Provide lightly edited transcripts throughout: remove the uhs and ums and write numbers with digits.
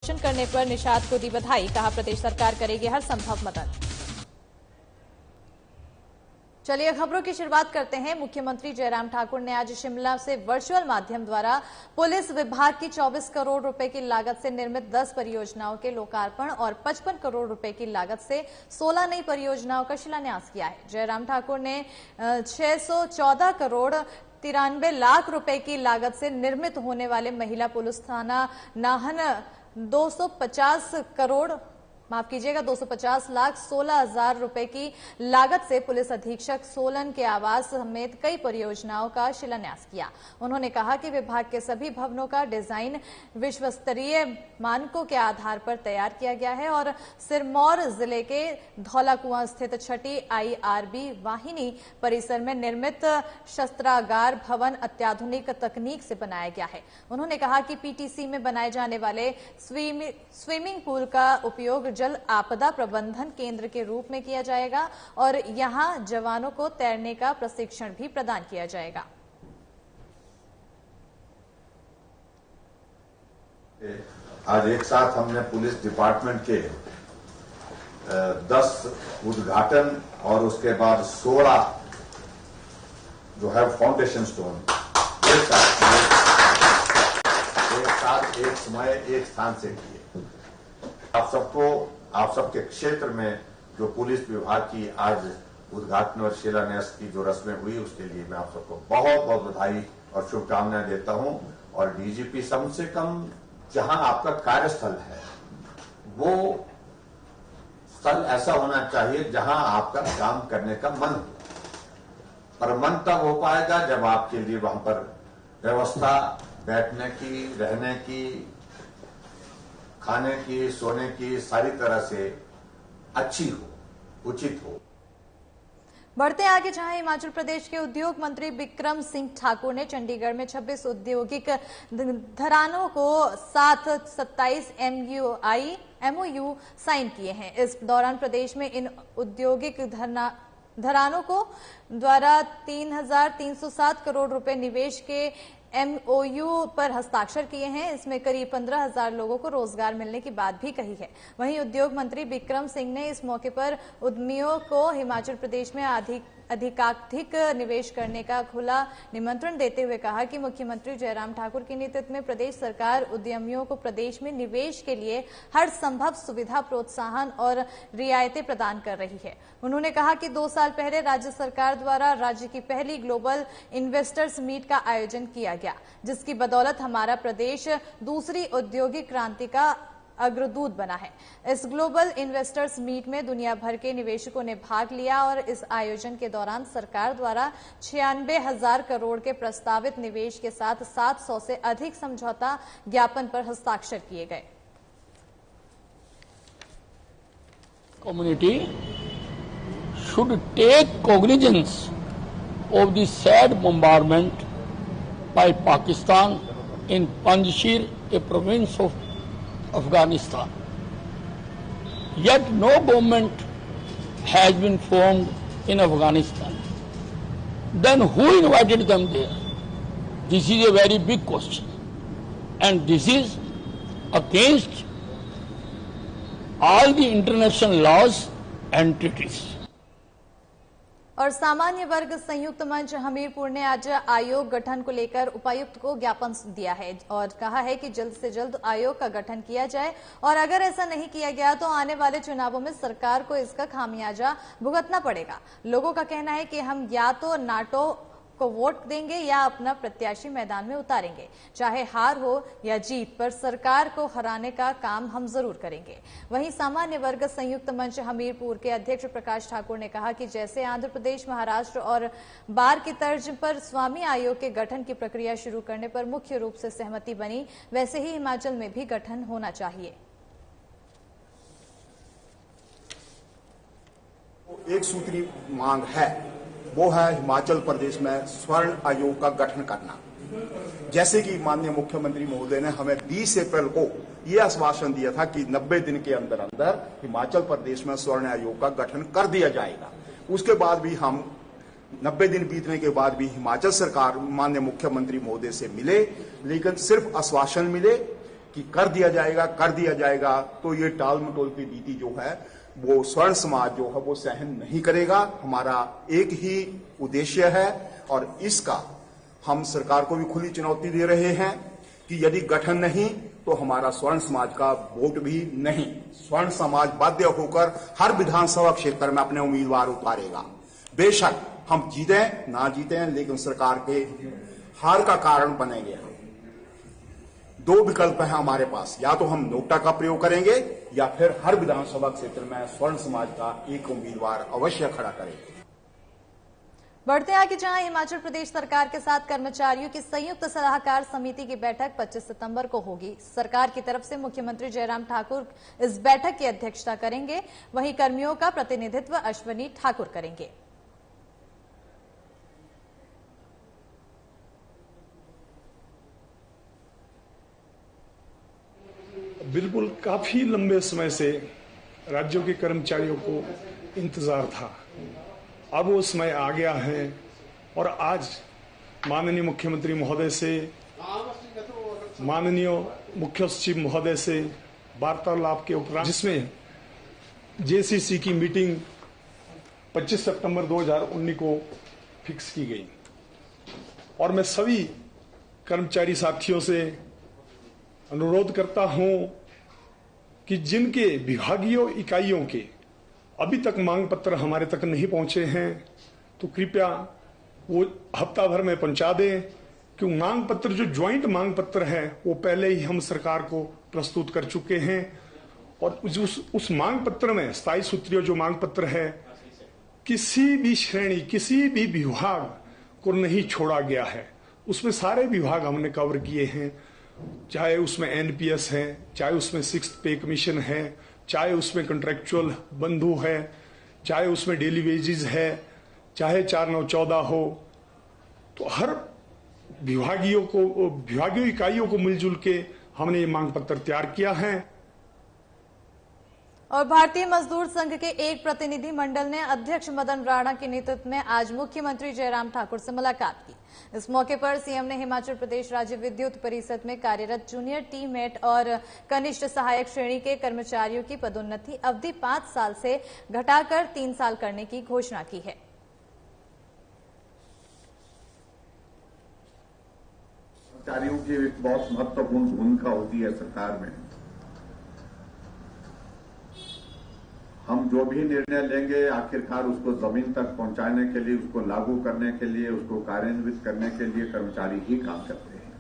निरीक्षण करने पर निषाद को दी बधाई, कहा प्रदेश सरकार करेगी हर संभव मदद। चलिए खबरों की शुरुआत करते हैं। मुख्यमंत्री जयराम ठाकुर ने आज शिमला से वर्चुअल माध्यम द्वारा पुलिस विभाग की 24 करोड़ रुपए की लागत से निर्मित 10 परियोजनाओं के लोकार्पण और 55 करोड़ रुपए की लागत से 16 नई परियोजनाओं का शिलान्यास किया है। जयराम ठाकुर ने 614 करोड़ 93 लाख रुपए की लागत से निर्मित होने वाले महिला पुलिस थाना नाहन 250 लाख 16 हजार रुपए की लागत से पुलिस अधीक्षक सोलन के आवास समेत कई परियोजनाओं का शिलान्यास किया। उन्होंने कहा कि विभाग के सभी भवनों का डिजाइन विश्वस्तरीय मानकों के आधार पर तैयार किया गया है और सिरमौर जिले के धौलाकुआं स्थित छठी IRB वाहिनी परिसर में निर्मित शस्त्रागार भवन अत्याधुनिक तकनीक से बनाया गया है। उन्होंने कहा कि PTC में बनाए जाने वाले स्विमिंग पूल का उपयोग जल आपदा प्रबंधन केंद्र के रूप में किया जाएगा और यहां जवानों को तैरने का प्रशिक्षण भी प्रदान किया जाएगा। आज एक साथ हमने पुलिस डिपार्टमेंट के 10 उद्घाटन और उसके बाद 16 जो है फाउंडेशन स्टोन एक साथ एक समय एक स्थान से किए। आप सबके क्षेत्र में जो पुलिस विभाग की आज उद्घाटन और शिलान्यास की जो रस्में हुई उसके लिए मैं आप सबको बहुत बहुत बधाई और शुभकामनाएं देता हूं। और DGP कम से कम जहां आपका कार्यस्थल है वो स्थल ऐसा होना चाहिए जहां आपका काम करने का मन हो। और मन तब हो पाएगा जब आपके लिए वहां पर व्यवस्था बैठने की, रहने की, खाने की, सोने की सारी तरह से अच्छी हो, उचित हो। बढ़ते आगे, जहां हिमाचल प्रदेश के उद्योग मंत्री बिक्रम सिंह ठाकुर ने चंडीगढ़ में 26 औद्योगिक घरानों को साथ 27 MOU साइन किए हैं। इस दौरान प्रदेश में इन औद्योगिक घरानों को द्वारा 3,307 करोड़ रुपए निवेश के MOU पर हस्ताक्षर किए हैं। इसमें करीब 15,000 लोगों को रोजगार मिलने की बात भी कही है। वहीं उद्योग मंत्री बिक्रम सिंह ने इस मौके पर उद्यमियों को हिमाचल प्रदेश में अधिकाधिक निवेश करने का खुला निमंत्रण देते हुए कहा कि मुख्यमंत्री जयराम ठाकुर के नेतृत्व में प्रदेश सरकार उद्यमियों को प्रदेश में निवेश के लिए हर संभव सुविधा, प्रोत्साहन और रियायतें प्रदान कर रही है। उन्होंने कहा कि 2 साल पहले राज्य सरकार द्वारा राज्य की पहली ग्लोबल इन्वेस्टर्स मीट का आयोजन किया गया, जिसकी बदौलत हमारा प्रदेश दूसरी औद्योगिक क्रांति का अग्रदूत बना है। इस ग्लोबल इन्वेस्टर्स मीट में दुनिया भर के निवेशकों ने भाग लिया और इस आयोजन के दौरान सरकार द्वारा 96,000 करोड़ के प्रस्तावित निवेश के साथ 700 से अधिक समझौता ज्ञापन पर हस्ताक्षर किए गए। Community should take cognizance of the sad bombardment by Pakistan in Panjshir, a province of Afghanistan. Yet no government has been formed in Afghanistan. Then who invited them there? This is a very big question. And this is against all the international laws and treaties. और सामान्य वर्ग संयुक्त मंच हमीरपुर ने आज आयोग गठन को लेकर उपायुक्त को ज्ञापन दिया है और कहा है कि जल्द से जल्द आयोग का गठन किया जाए और अगर ऐसा नहीं किया गया तो आने वाले चुनावों में सरकार को इसका खामियाजा भुगतना पड़ेगा। लोगों का कहना है कि हम या तो नाटो को वोट देंगे या अपना प्रत्याशी मैदान में उतारेंगे, चाहे हार हो या जीत, पर सरकार को हराने का काम हम जरूर करेंगे। वहीं सामान्य वर्ग संयुक्त मंच हमीरपुर के अध्यक्ष प्रकाश ठाकुर ने कहा कि जैसे आंध्र प्रदेश, महाराष्ट्र और बार की तर्ज पर स्वामी आयोग के गठन की प्रक्रिया शुरू करने पर मुख्य रूप से सहमति बनी, वैसे ही हिमाचल में भी गठन होना चाहिए। एक सूत्री मांग है, वो है हिमाचल प्रदेश में स्वर्ण आयोग का गठन करना। जैसे कि माननीय मुख्यमंत्री महोदय ने हमें 20 अप्रैल को यह आश्वासन दिया था कि 90 दिन के अंदर अंदर हिमाचल प्रदेश में स्वर्ण आयोग का गठन कर दिया जाएगा। उसके बाद भी हम 90 दिन बीतने के बाद भी हिमाचल सरकार माननीय मुख्यमंत्री महोदय से मिले, लेकिन सिर्फ आश्वासन मिले, कि कर दिया जाएगा, तो ये टाल मटोल की नीति जो है वो स्वर्ण समाज जो है वो सहन नहीं करेगा। हमारा एक ही उद्देश्य है और इसका हम सरकार को भी खुली चुनौती दे रहे हैं कि यदि गठन नहीं तो हमारा स्वर्ण समाज का वोट भी नहीं। स्वर्ण समाज बाध्य होकर हर विधानसभा क्षेत्र में अपने उम्मीदवार उतारेगा। बेशक हम जीतें ना जीतें, लेकिन सरकार के हार का कारण बनेंगे। दो विकल्प है हमारे पास, या तो हम नोटा का प्रयोग करेंगे या फिर हर विधानसभा क्षेत्र में स्वर्ण समाज का एक उम्मीदवार अवश्य खड़ा करेंगे। बढ़ते आगे जहां हिमाचल प्रदेश सरकार के साथ कर्मचारियों की संयुक्त सलाहकार समिति की बैठक 25 सितंबर को होगी। सरकार की तरफ से मुख्यमंत्री जयराम ठाकुर इस बैठक की अध्यक्षता करेंगे, वहीं कर्मियों का प्रतिनिधित्व अश्वनी ठाकुर करेंगे। बिल्कुल काफी लंबे समय से राज्यों के कर्मचारियों को इंतजार था, अब वो समय आ गया है और आज माननीय मुख्यमंत्री महोदय से, माननीय मुख्य सचिव महोदय से वार्तालाप के उपरांत, जिसमें जेसीसी की मीटिंग 25 सितंबर 2019 को फिक्स की गई और मैं सभी कर्मचारी साथियों से अनुरोध करता हूं कि जिनके विभागीय इकाइयों के अभी तक मांग पत्र हमारे तक नहीं पहुंचे हैं तो कृपया वो हफ्ता भर में पहुंचा दें, क्योंकि मांग पत्र जो ज्वाइंट मांग पत्र है वो पहले ही हम सरकार को प्रस्तुत कर चुके हैं और उस मांग पत्र में स्थायी सूत्रीय जो मांग पत्र है किसी भी श्रेणी, किसी भी विभाग को नहीं छोड़ा गया है। उसमें सारे विभाग हमने कवर किए हैं, चाहे उसमें एनपीएस है, चाहे उसमें 6th पे कमीशन है, चाहे उसमें कॉन्ट्रेक्चुअल बंधु है, चाहे उसमें डेली वेजेस है, चाहे 4914 हो, तो हर विभागीय इकाइयों को मिलजुल के हमने ये मांग पत्र तैयार किया है। और भारतीय मजदूर संघ के एक प्रतिनिधि मंडल ने अध्यक्ष मदन राणा के नेतृत्व में आज मुख्यमंत्री जयराम ठाकुर से मुलाकात की। इस मौके पर सीएम ने हिमाचल प्रदेश राज्य विद्युत परिषद में कार्यरत जूनियर टीममेट और कनिष्ठ सहायक श्रेणी के कर्मचारियों की पदोन्नति अवधि 5 साल से घटाकर 3 साल करने की घोषणा की है। कर्मचारियों की एक बहुत महत्वपूर्ण भूमिका होती है सरकार में। हम जो भी निर्णय लेंगे आखिरकार उसको जमीन तक पहुंचाने के लिए, उसको लागू करने के लिए, उसको कार्यान्वित करने के लिए कर्मचारी ही काम करते हैं।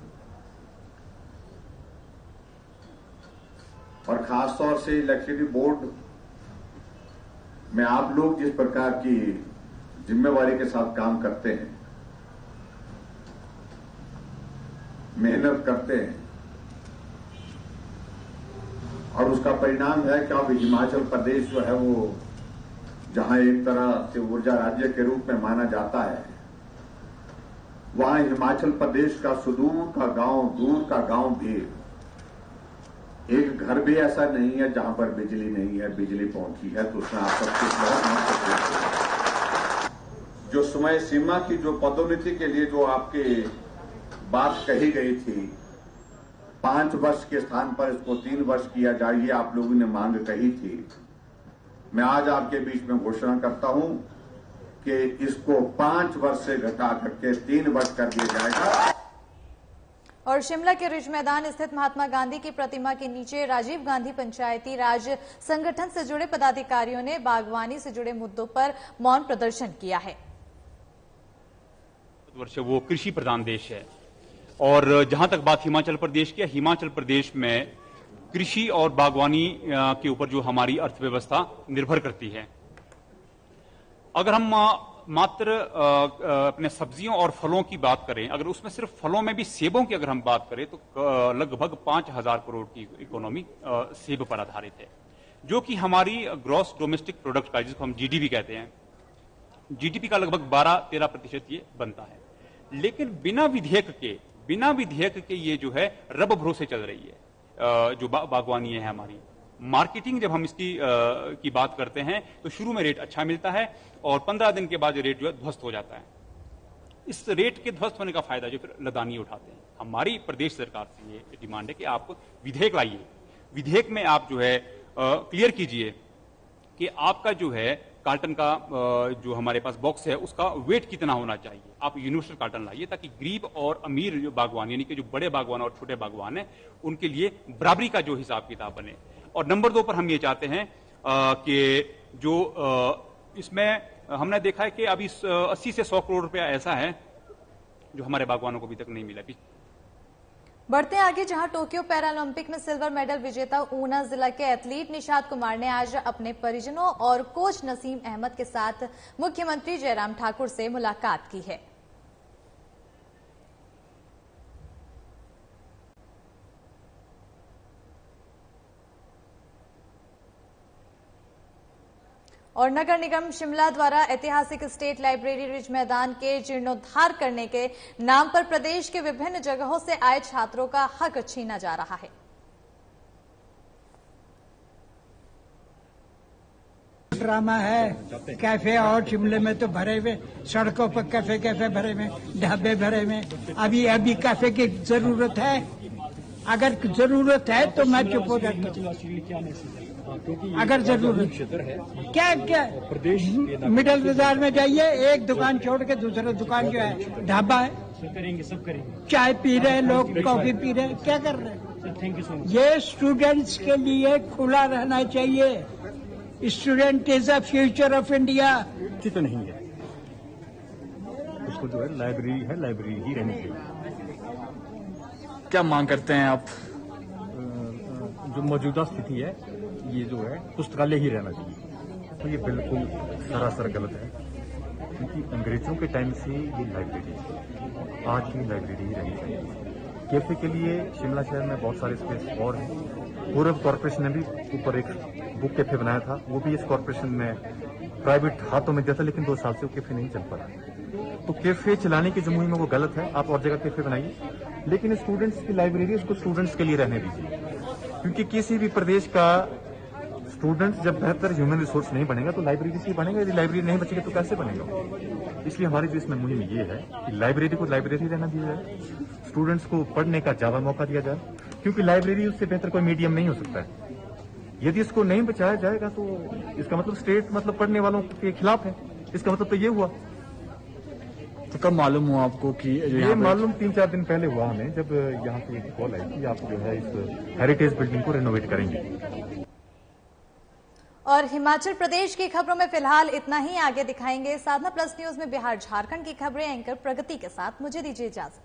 और खासतौर से इलेक्ट्रिसिटी बोर्ड में आप लोग जिस प्रकार की जिम्मेवारी के साथ काम करते हैं, मेहनत करते हैं और उसका परिणाम है कि अब हिमाचल प्रदेश जो है वो जहां एक तरह से ऊर्जा राज्य के रूप में माना जाता है, वहां हिमाचल प्रदेश का सुदूर का गांव, दूर का गांव भी, एक घर भी ऐसा नहीं है जहां पर बिजली नहीं है। बिजली पहुंची है तो उसमें आप सबके बहुत महत्वपूर्ण जो समय सीमा की जो पदोन्नति के लिए जो आपकी बात कही गई थी, 5 वर्ष के स्थान पर इसको 3 वर्ष किया जाए, ये आप लोगों ने मांग कही थी। मैं आज आपके बीच में घोषणा करता हूं कि इसको 5 वर्ष से घटा करके 3 वर्ष कर दिया जाएगा। और शिमला के रिज मैदान स्थित महात्मा गांधी की प्रतिमा के नीचे राजीव गांधी पंचायती राज संगठन से जुड़े पदाधिकारियों ने बागवानी से जुड़े मुद्दों पर मौन प्रदर्शन किया है। वो कृषि प्रधान देश है और जहां तक बात हिमाचल प्रदेश की है, हिमाचल प्रदेश में कृषि और बागवानी के ऊपर जो हमारी अर्थव्यवस्था निर्भर करती है। अगर हम मात्र अपने सब्जियों और फलों की बात करें, अगर उसमें सिर्फ फलों में भी सेबों की अगर हम बात करें तो लगभग 5,000 करोड़ की इकोनॉमी सेब पर आधारित है, जो कि हमारी ग्रॉस डोमेस्टिक प्रोडक्ट का, जिसको हम जीडीपी कहते हैं, जीडीपी का लगभग 12-13% ये बनता है। लेकिन बिना विधेयक के ये जो है रब भरोसे चल रही है। जो बागवानी है हमारी, मार्केटिंग जब हम इसकी की बात करते हैं तो शुरू में रेट अच्छा मिलता है और 15 दिन के बाद ये रेट जो है ध्वस्त हो जाता है। इस रेट के ध्वस्त होने का फायदा जो फिर लदानी उठाते हैं। हमारी प्रदेश सरकार से ये डिमांड है कि आप विधेयक लाइए, विधेयक में आप जो है क्लियर कीजिए कि आपका जो है कार्टन का जो हमारे पास बॉक्स है उसका वेट कितना होना चाहिए। आप यूनिवर्सल कार्टन लाइए ताकि गरीब और अमीर जो बागवान यानी कि जो बड़े बागवान और छोटे बागवान हैं उनके लिए बराबरी का जो हिसाब किताब बने। और नंबर 2 पर हम ये चाहते हैं कि जो इसमें हमने देखा है कि अभी 80 से 100 करोड़ रुपया ऐसा है जो हमारे बागवानों को अभी तक नहीं मिला। बढ़ते आगे, जहां टोक्यो पैरालंपिक में सिल्वर मेडल विजेता ऊना जिला के एथलीट निशात कुमार ने आज अपने परिजनों और कोच नसीम अहमद के साथ मुख्यमंत्री जयराम ठाकुर से मुलाकात की है। और नगर निगम शिमला द्वारा ऐतिहासिक स्टेट लाइब्रेरी रिज मैदान के जीर्णोद्धार करने के नाम पर प्रदेश के विभिन्न जगहों से आए छात्रों का हक छीना जा रहा है। ड्रामा है, कैफे और शिमले में तो भरे हुए, सड़कों पर कैफे भरे हुए, ढाबे भरे हुए। अभी कैफे की जरूरत है? अगर जरूरत है तो मैं चुप हो जाता। अगर जरूरत क्या मिडल बाजार में जाइए, एक दुकान छोड़ के दूसरा दुकान जो है ढाबा है, सब करेंगे। चाय पी रहे हैं लोग, कॉफी पी रहे हैं, क्या कर रहे हैं? Thank you so much. ये स्टूडेंट्स के लिए खुला रहना चाहिए। Student is the future of India. तो नहीं है, उसको जो है लाइब्रेरी ही रहनी चाहिए। क्या मांग करते हैं आप? जो मौजूदा स्थिति है ये जो है पुस्तकालय ही रहना चाहिए, तो ये बिल्कुल सरासर गलत है, क्योंकि अंग्रेजों के टाइम से ये लाइब्रेरी है, आज भी लाइब्रेरी ही रहनी चाहिए। कैफे के लिए शिमला शहर में बहुत सारे स्पेस और हैं। पूर्व कॉर्पोरेशन ने भी ऊपर एक बुक कैफे बनाया था, वो भी इस कॉर्पोरेशन में प्राइवेट हाथों में दिया था, लेकिन 2 साल से वो कैफे नहीं चल पा रहा। तो कैफे चलाने की जो मुहिम है वो गलत है, आप और जगह कैफे बनाइए, लेकिन स्टूडेंट्स की लाइब्रेरी उसको स्टूडेंट्स के लिए रहने दीजिए, क्योंकि किसी भी प्रदेश का स्टूडेंट्स जब बेहतर ह्यूमन रिसोर्स नहीं बनेगा तो लाइब्रेरी से बनेगा, यदि लाइब्रेरी नहीं बचेगी तो कैसे बनेगा। इसलिए हमारी जो इसमें मुहिम ये है कि लाइब्रेरी को लाइब्रेरी रहना दिया जाए, स्टूडेंट्स को पढ़ने का ज्यादा मौका दिया जाए, क्योंकि लाइब्रेरी उससे बेहतर कोई मीडियम नहीं हो सकता है। यदि इसको नहीं बचाया जाएगा तो इसका मतलब स्टेट मतलब पढ़ने वालों के खिलाफ है, इसका मतलब तो ये हुआ। तो कब मालूम हुआ आपको कि ये मालूम 3-4 दिन पहले हुआ हमें, जब यहाँ पे एक कॉल आई कि आप जो है इस हेरिटेज बिल्डिंग को रेनोवेट करेंगे। और हिमाचल प्रदेश की खबरों में फिलहाल इतना ही। आगे दिखाएंगे साधना प्लस न्यूज में बिहार झारखंड की खबरें एंकर प्रगति के साथ। मुझे दीजिए इजाजत।